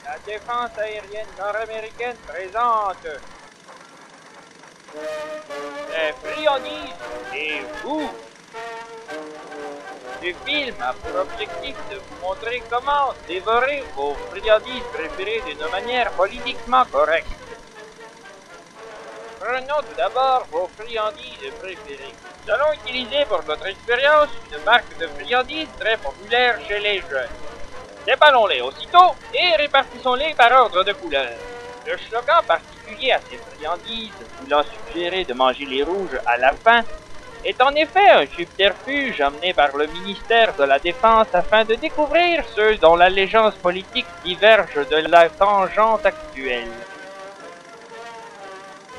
La défense aérienne nord-américaine présente les friandises et vous. Ce film a pour objectif de vous montrer comment dévorer vos friandises préférées d'une manière politiquement correcte. Prenons tout d'abord vos friandises préférées. Nous allons utiliser pour notre expérience une marque de friandises très populaire chez les jeunes. Déballons-les aussitôt et répartissons-les par ordre de couleur. Le slogan particulier à ces friandises, voulant suggérer de manger les rouges à la fin, est en effet un subterfuge amené par le ministère de la Défense afin de découvrir ceux dont l'allégeance politique diverge de la tangente actuelle.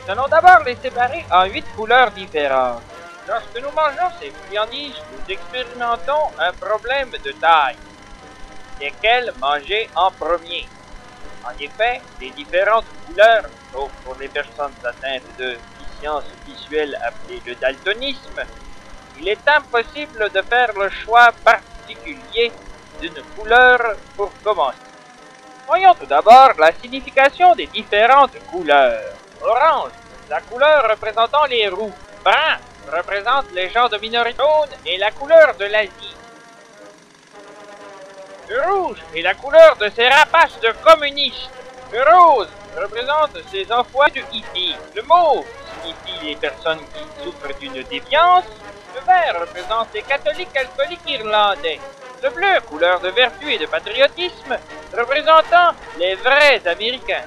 Nous allons d'abord les séparer en 8 couleurs différentes. Lorsque nous mangeons ces friandises, nous expérimentons un problème de taille. Lesquelles manger en premier? En effet, les différentes couleurs, sauf pour les personnes atteintes de déficience visuelle appelée le daltonisme, il est impossible de faire le choix particulier d'une couleur pour commencer. Voyons tout d'abord la signification des différentes couleurs. Orange, la couleur représentant les roux. Brun représente les gens de minorité. Jaune est la couleur de l'Asie. Le rouge est la couleur de ces rapaces de communistes. Le rose représente ces enfoirés de hippies. Le mauve signifie les personnes qui souffrent d'une déviance. Le vert représente les catholiques alcooliques irlandais. Le bleu, couleur de vertu et de patriotisme, représentant les vrais Américains.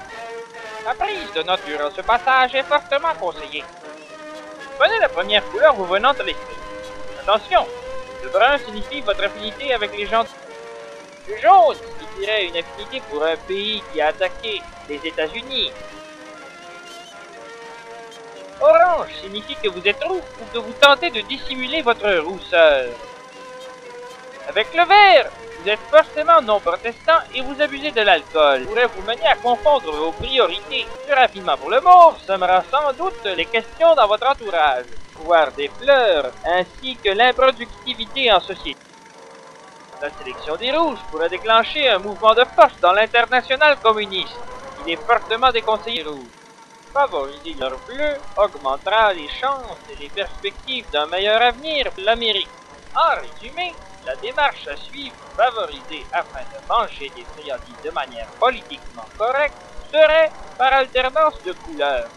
La prise de notes durant ce passage est fortement conseillée. Prenez la première couleur vous venant de l'esprit. Attention, le brun signifie votre affinité avec les gens. Le jaune signifierait une affinité pour un pays qui a attaqué les États-Unis. Orange signifie que vous êtes roux ou que vous tentez de dissimuler votre rousseur. Avec le vert, vous êtes forcément non protestant et vous abusez de l'alcool. Pourrait vous mener à confondre vos priorités. Plus rapidement pour le mauve, sera sans doute les questions dans votre entourage, le pouvoir des fleurs, ainsi que l'improductivité en société. La sélection des rouges pourrait déclencher un mouvement de force dans l'international communiste. Il est fortement déconseillé rouge. Favoriser leur bleu augmentera les chances et les perspectives d'un meilleur avenir pour l'Amérique. En résumé, la démarche à suivre favorisée afin de manger des friandises de manière politiquement correcte serait par alternance de couleurs.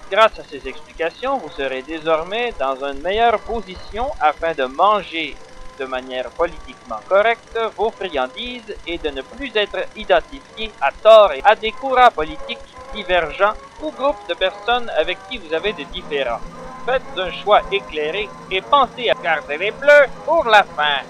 Grâce à ces explications, vous serez désormais dans une meilleure position afin de manger de manière politiquement correcte vos friandises et de ne plus être identifié à tort et à des courants politiques divergents ou groupes de personnes avec qui vous avez des différends. Faites un choix éclairé et pensez à garder les bleus pour la fin.